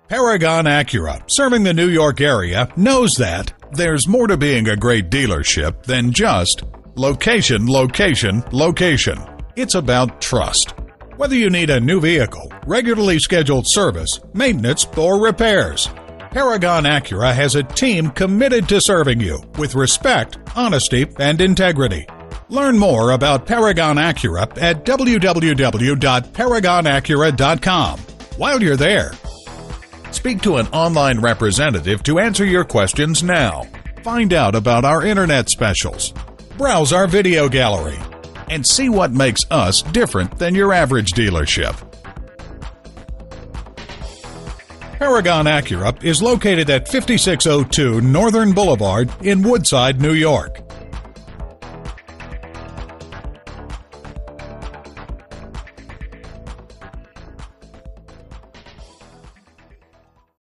Paragon Acura, serving the New York area, knows that there's more to being a great dealership than just location, location, location. It's about trust. Whether you need a new vehicle, regularly scheduled service, maintenance, or repairs, Paragon Acura has a team committed to serving you with respect, honesty, and integrity. Learn more about Paragon Acura at www.paragonacura.com. While you're there, speak to an online representative to answer your questions now. Find out about our internet specials. Browse our video gallery and see what makes us different than your average dealership. Paragon Acura is located at 5602 Northern Boulevard in Woodside, New York.